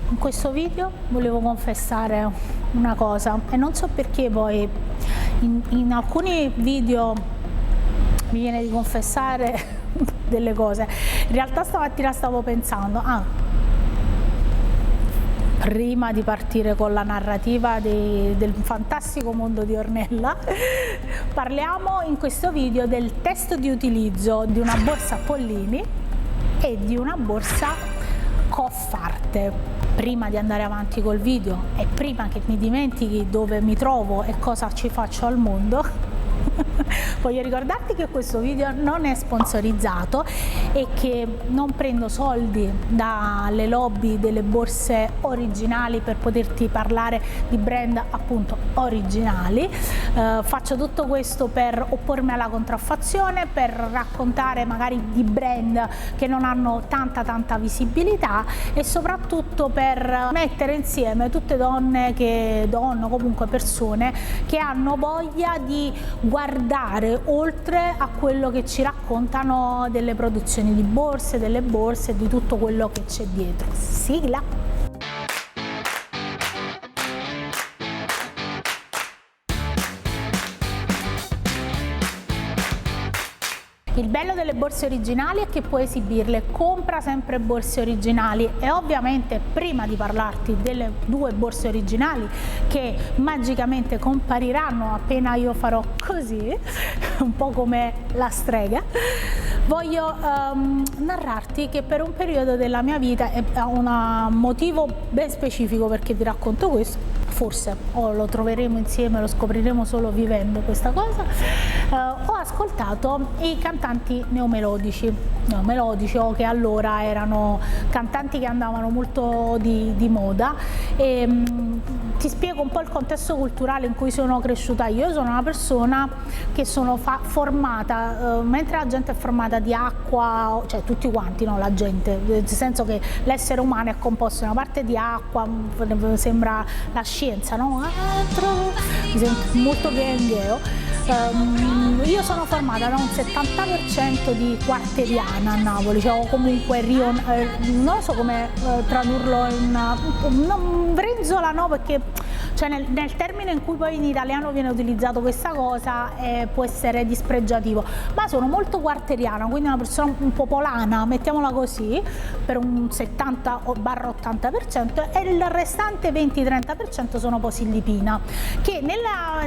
In questo video volevo confessare una cosa e non so perché poi in alcuni video mi viene di confessare delle cose. In realtà stamattina stavo pensando, prima di partire con la narrativa del fantastico mondo di Ornella, parliamo in questo video del test di utilizzo di una borsa a pollini e di una borsa Coffarte. Prima di andare avanti col video e prima che mi dimentichi dove mi trovo e cosa ci faccio al mondo, voglio ricordarti che questo video non è sponsorizzato e che non prendo soldi dalle lobby delle borse originali per poterti parlare di brand appunto originali. Faccio tutto questo per oppormi alla contraffazione, per raccontare magari di brand che non hanno tanta visibilità e soprattutto per mettere insieme tutte donne comunque persone che hanno voglia di guardare oltre a quello che ci raccontano delle produzioni di borse, delle borse e di tutto quello che c'è dietro. Sigla! Il bello delle borse originali è che puoi esibirle, compra sempre borse originali e ovviamente prima di parlarti delle due borse originali che magicamente compariranno appena io farò così, un po' come la strega, voglio narrarti che per un periodo della mia vita è un motivo ben specifico perché ti racconto questo. Forse lo troveremo insieme, lo scopriremo solo vivendo questa cosa. Ho ascoltato i cantanti neomelodici o che allora erano cantanti che andavano molto di moda e ti spiego un po' il contesto culturale in cui sono cresciuta io. Sono una persona che sono formata, mentre la gente è formata di acqua, cioè tutti quanti, no, la gente, nel senso che l'essere umano è composto da una parte di acqua, sembra la scienza, no? Mi sento molto ghengheo. Io sono formata da un 70% di quarteriana a Napoli, cioè, o comunque non so come tradurlo in brenzola, no, perché cioè nel termine in cui poi in italiano viene utilizzato questa cosa può essere dispregiativo, ma sono molto quarteriana, quindi una persona un po' popolana, mettiamola così, per un 70-80% e il restante 20-30% sono posillipina, che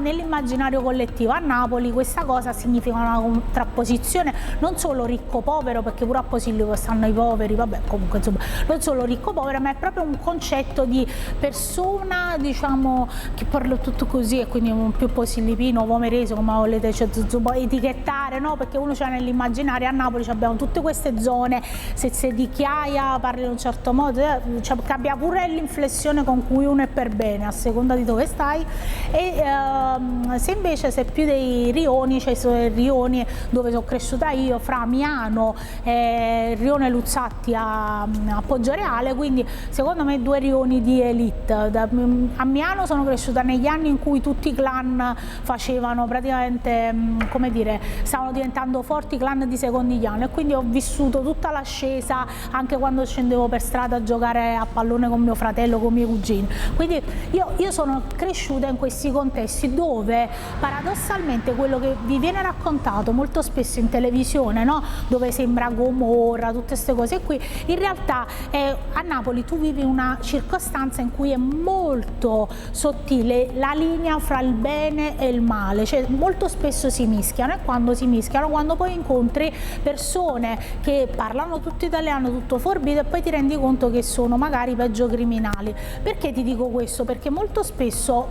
nell'immaginario collettivo a Napoli questa cosa significa una contrapposizione non solo ricco-povero, perché pure a Posillipo stanno i poveri, vabbè, comunque insomma non solo ricco-povero, ma è proprio un concetto di persona, diciamo, che parlo tutto così e quindi un più posillipino, pomerese, come volete, cioè, etichettare, no? Perché uno c'è nell'immaginario a Napoli abbiamo tutte queste zone, se di Chiaia parli in un certo modo, cambia pure l'inflessione con cui uno è per bene a seconda di dove stai, e se invece sei più dei rioni, cioè i rioni dove sono cresciuta io, fra Miano e Rione Luzzatti a Poggioreale, quindi secondo me due rioni di elite. A Miano sono cresciuta negli anni in cui tutti i clan facevano praticamente, come dire, stavano diventando forti clan di Secondigliano, e quindi ho vissuto tutta l'ascesa anche quando scendevo per strada a giocare a pallone con mio fratello, con i miei cugini. Quindi io sono cresciuta in questi contesti dove paradossalmente quello che vi viene raccontato molto spesso in televisione, no? Dove sembra Gomorra, tutte queste cose qui, in realtà a Napoli tu vivi una circostanza in cui è molto sottile la linea fra il bene e il male, cioè molto spesso si mischiano, e quando si mischiano, quando poi incontri persone che parlano tutto italiano, tutto forbito, e poi ti rendi conto che sono magari peggio criminali. Perché ti dico questo? Perché molto spesso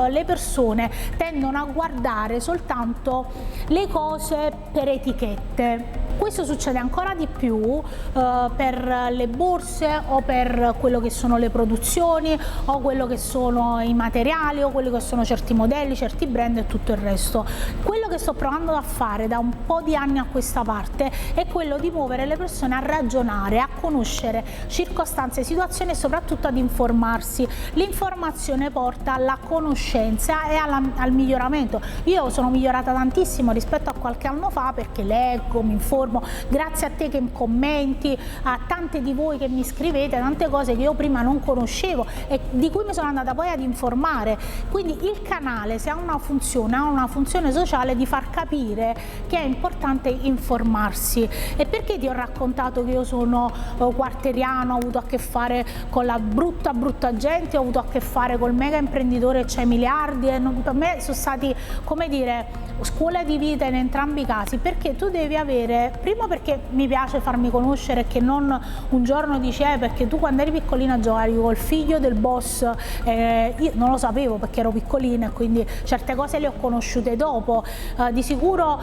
le persone tendono a guardare soltanto le cose per etichette. Questo succede ancora di più per le borse o per quello che sono le produzioni o quello che sono i materiali o quelli che sono certi modelli, certi brand e tutto il resto. Quello che sto provando a fare da un po' di anni a questa parte è quello di muovere le persone a ragionare, a conoscere circostanze, situazioni e soprattutto ad informarsi. L'informazione porta alla conoscenza e al miglioramento. Io sono migliorata tantissimo rispetto a qualche anno fa perché leggo, mi informo, informo, grazie a te che commenti, a tante di voi che mi scrivete, tante cose che io prima non conoscevo e di cui mi sono andata poi ad informare. Quindi il canale, se ha una funzione sociale di far capire che è importante informarsi. E perché ti ho raccontato che io sono quarteriano, ho avuto a che fare con la brutta gente, ho avuto a che fare col mega imprenditore che c'ha i miliardi e per me sono stati, come dire, scuola di vita in entrambi i casi, perché tu devi avere, prima perché mi piace farmi conoscere, che non un giorno dici perché tu quando eri piccolina giocavi col figlio del boss, io non lo sapevo perché ero piccolina e quindi certe cose le ho conosciute dopo. Di sicuro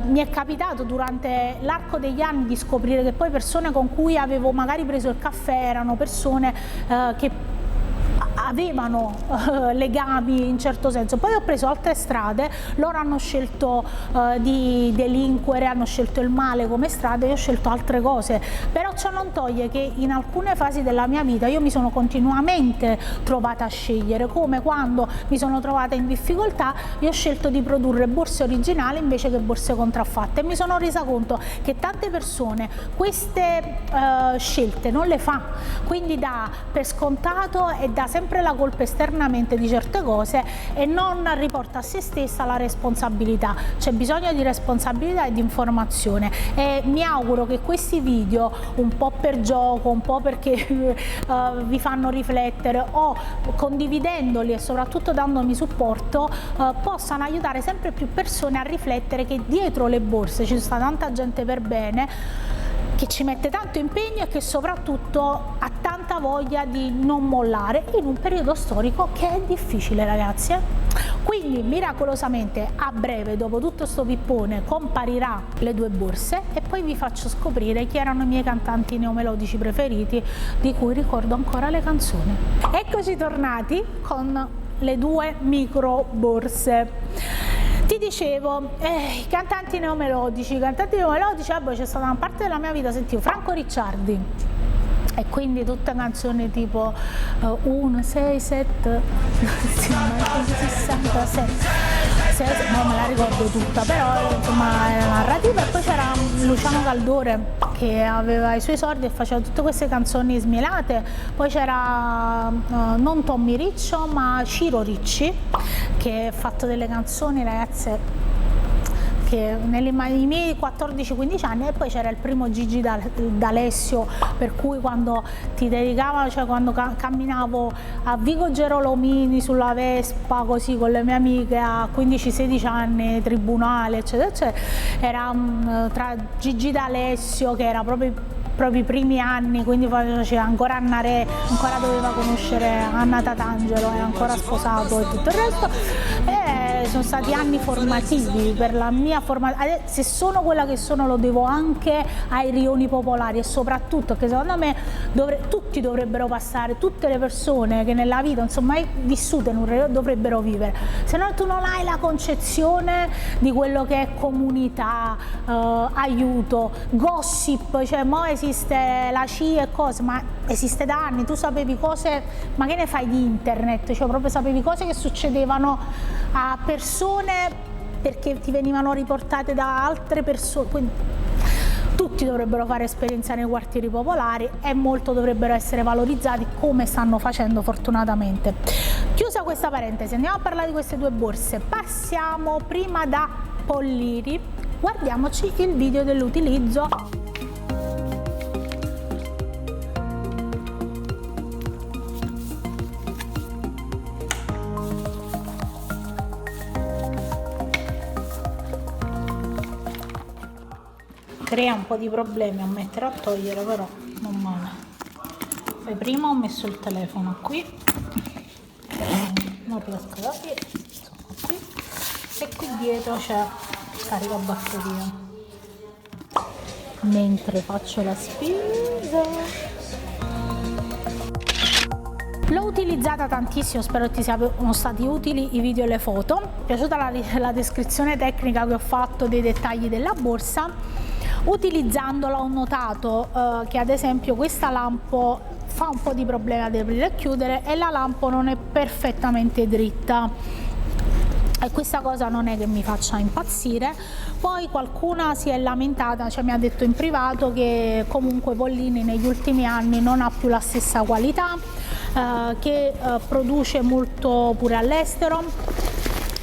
mi è capitato durante l'arco degli anni di scoprire che poi persone con cui avevo magari preso il caffè erano persone che avevano legami in certo senso. Poi ho preso altre strade, loro hanno scelto di delinquere, hanno scelto il male come strada, io ho scelto altre cose, però ciò non toglie che in alcune fasi della mia vita io mi sono continuamente trovata a scegliere, come quando mi sono trovata in difficoltà io ho scelto di produrre borse originali invece che borse contraffatte e mi sono resa conto che tante persone queste scelte non le fa, quindi dà per scontato e dà sempre la colpa esternamente di certe cose e non riporta a se stessa la responsabilità. C'è bisogno di responsabilità e di informazione e mi auguro che questi video, un po' per gioco, un po' perché vi fanno riflettere o condividendoli e soprattutto dandomi supporto, possano aiutare sempre più persone a riflettere che dietro le borse ci sta tanta gente per bene, che ci mette tanto impegno e che soprattutto ha tanta voglia di non mollare in un periodo storico che è difficile, ragazzi. Quindi miracolosamente a breve, dopo tutto sto pippone, comparirà le due borse e poi vi faccio scoprire chi erano i miei cantanti neomelodici preferiti di cui ricordo ancora le canzoni. Eccoci tornati con le due micro borse. Ti dicevo, i cantanti neomelodici, vabbè, c'è stata una parte della mia vita, sentivo Franco Ricciardi e quindi tutte canzoni tipo 1, 6, 7, 67, non me la ricordo tutta, però insomma era narrativa. E poi c'era Luciano Caldore che aveva i suoi esordi e faceva tutte queste canzoni smielate. Poi c'era non Tommy Riccio ma Ciro Ricci che ha fatto delle canzoni, ragazze, che nei miei 14-15 anni. E poi c'era il primo Gigi D'Alessio, per cui quando ti dedicavano, cioè quando camminavo a Vico Gerolomini sulla Vespa così con le mie amiche a 15-16 anni, tribunale eccetera eccetera, era tra Gigi D'Alessio che era proprio i primi anni, quindi faceva ancora Anna Re, ancora doveva conoscere Anna Tatangelo, era ancora sposato e tutto il resto, e sono stati anni formativi per la mia formazione. Se sono quella che sono lo devo anche ai rioni popolari e soprattutto che secondo me tutti dovrebbero passare, tutte le persone che nella vita insomma mai vissute in un rione dovrebbero vivere, se no tu non hai la concezione di quello che è comunità, aiuto, gossip, cioè mo esiste la CIA e cose, ma esiste da anni, tu sapevi cose, ma che ne fai di internet, cioè proprio sapevi cose che succedevano a persone perché ti venivano riportate da altre persone, quindi tutti dovrebbero fare esperienza nei quartieri popolari e molto dovrebbero essere valorizzati come stanno facendo fortunatamente. Chiusa questa parentesi, andiamo a parlare di queste due borse, passiamo prima da Polliri, guardiamoci il video dell'utilizzo. Crea un po' di problemi a mettere a togliere, però non male. Poi prima ho messo il telefono qui, non riesco a capire, sono qui, e qui dietro c'è carica batteria. Mentre faccio la spesa. L'ho utilizzata tantissimo, spero ti siano stati utili i video e le foto. Mi è piaciuta la descrizione tecnica che ho fatto dei dettagli della borsa. Utilizzandola ho notato che ad esempio questa lampo fa un po' di problemi ad aprire e chiudere e la lampo non è perfettamente dritta. e questa cosa non è che mi faccia impazzire. Poi qualcuna si è lamentata, cioè mi ha detto in privato che comunque Pollini negli ultimi anni non ha più la stessa qualità, che produce molto pure all'estero.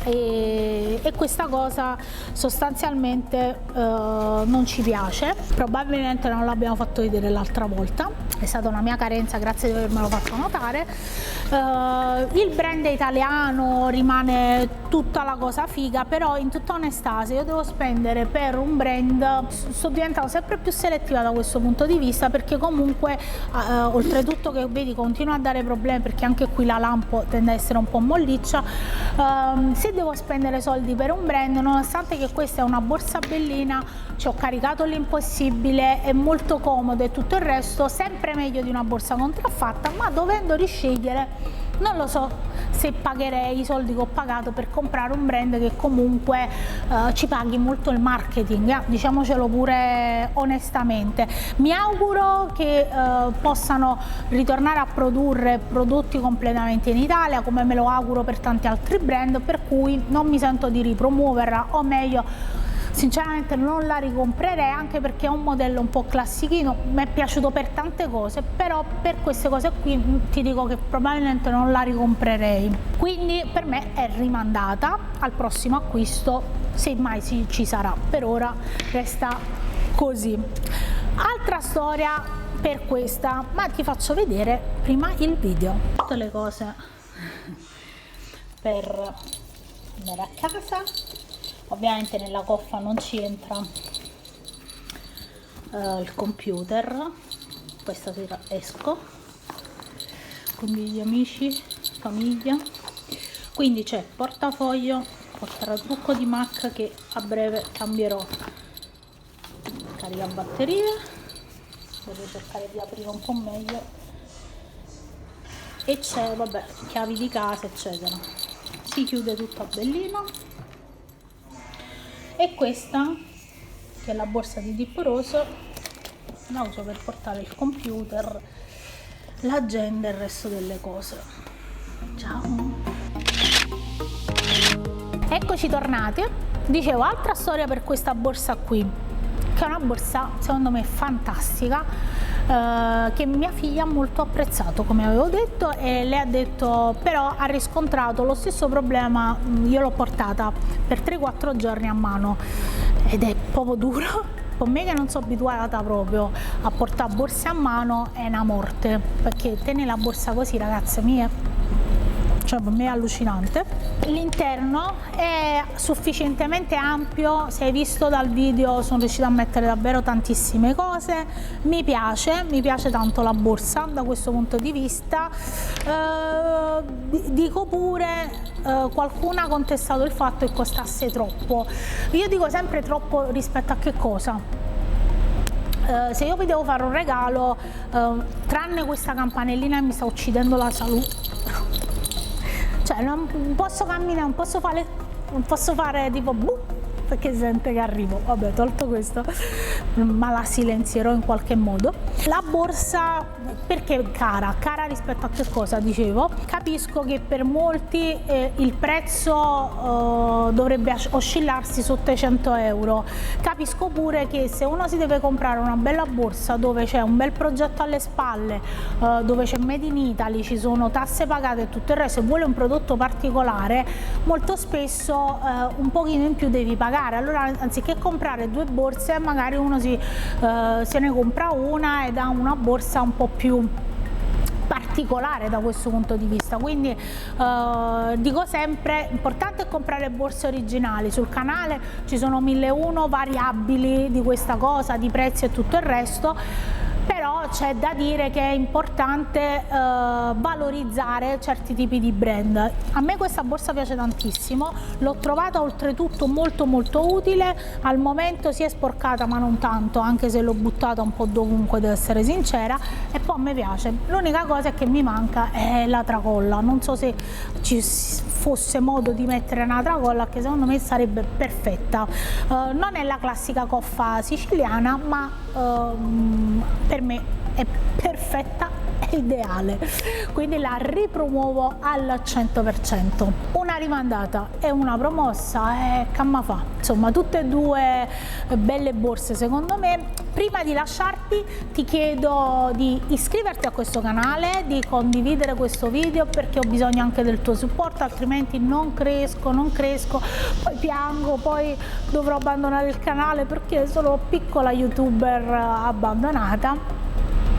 E questa cosa sostanzialmente non ci piace. Probabilmente non l'abbiamo fatto vedere l'altra volta, è stata una mia carenza, grazie di avermelo fatto notare. Il brand italiano rimane tutta la cosa figa, però in tutta onestà se io devo spendere per un brand sto diventando sempre più selettiva da questo punto di vista, perché comunque oltretutto che vedi continua a dare problemi, perché anche qui la lampo tende a essere un po' molliccia. Se devo spendere soldi per un brand, nonostante che questa è una borsa bellina, ci ho caricato l'impossibile, è molto comodo e tutto il resto, sempre meglio di una borsa contraffatta, ma dovendo riscegliere non lo so se pagherei i soldi che ho pagato per comprare un brand che comunque ci paghi molto il marketing, diciamocelo pure onestamente. Mi auguro che possano ritornare a produrre prodotti completamente in Italia, come me lo auguro per tanti altri brand, per cui non mi sento di ripromuoverla, o meglio sinceramente non la ricomprerei, anche perché è un modello un po' classichino, mi è piaciuto per tante cose, però per queste cose qui ti dico che probabilmente non la ricomprerei, quindi per me è rimandata al prossimo acquisto, se mai ci sarà. Per ora resta così. Altra storia per questa, ma ti faccio vedere prima il video. Tutte le cose per andare a casa. Ovviamente nella coffa non ci entra il computer, questa sera esco, quindi gli amici, famiglia, quindi c'è portafoglio, portatrucco di MAC che a breve cambierò, carica batterie, vorrei cercare di aprire un po' meglio, e c'è vabbè chiavi di casa eccetera, si chiude tutto a bellino. E questa, che è la borsa di Dip Rose, la uso per portare il computer, l'agenda e il resto delle cose. Ciao! Eccoci tornati. Dicevo, altra storia per questa borsa qui, che è una borsa secondo me fantastica, che mia figlia ha molto apprezzato, come avevo detto, e lei ha detto, però ha riscontrato lo stesso problema. Io l'ho portata per 3-4 giorni a mano ed è proprio duro. Per me che non sono abituata proprio a portare borse a mano è una morte, perché tenere la borsa così, ragazze mie, cioè per me è allucinante. L'interno è sufficientemente ampio, se hai visto dal video sono riuscita a mettere davvero tantissime cose, mi piace tanto la borsa da questo punto di vista. Dico pure, qualcuno ha contestato il fatto che costasse troppo, io dico sempre troppo rispetto a che cosa? Se io vi devo fare un regalo, tranne questa campanellina che mi sta uccidendo la salute, cioè non posso camminare, non posso fare tipo perché sente che arrivo, vabbè, tolto questo, ma la silenzierò in qualche modo. La borsa, perché cara rispetto a che cosa dicevo? Capisco che per molti il prezzo dovrebbe oscillarsi sotto i 100 euro, capisco pure che se uno si deve comprare una bella borsa dove c'è un bel progetto alle spalle, dove c'è Made in Italy, ci sono tasse pagate e tutto il resto, e vuole un prodotto particolare, molto spesso un pochino in più devi pagare. Allora anziché comprare 2 borse, magari uno se ne compra una ed ha una borsa un po' più particolare da questo punto di vista. Quindi dico sempre, importante è comprare borse originali. Sul canale ci sono 1001 variabili di questa cosa, di prezzi e tutto il resto, però c'è da dire che è importante valorizzare certi tipi di brand. A me questa borsa piace tantissimo, l'ho trovata oltretutto molto utile, al momento si è sporcata ma non tanto, anche se l'ho buttata un po' dovunque, devo essere sincera, e poi mi piace. L'unica cosa è che mi manca è la tracolla, non so se ci fosse modo di mettere una tracolla, che secondo me sarebbe perfetta. Non è la classica coffa siciliana, ma per me è perfetta è ideale, quindi la ripromuovo al 100%. Una rimandata e una promossa e camma fa, insomma tutte e due belle borse secondo me. Prima di lasciarti ti chiedo di iscriverti a questo canale, di condividere questo video perché ho bisogno anche del tuo supporto, altrimenti non cresco, poi piango, poi dovrò abbandonare il canale perché sono piccola youtuber abbandonata.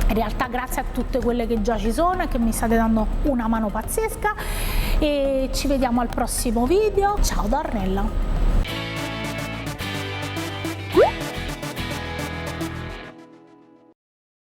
In realtà grazie a tutte quelle che già ci sono e che mi state dando una mano pazzesca, e ci vediamo al prossimo video. Ciao da Ornella.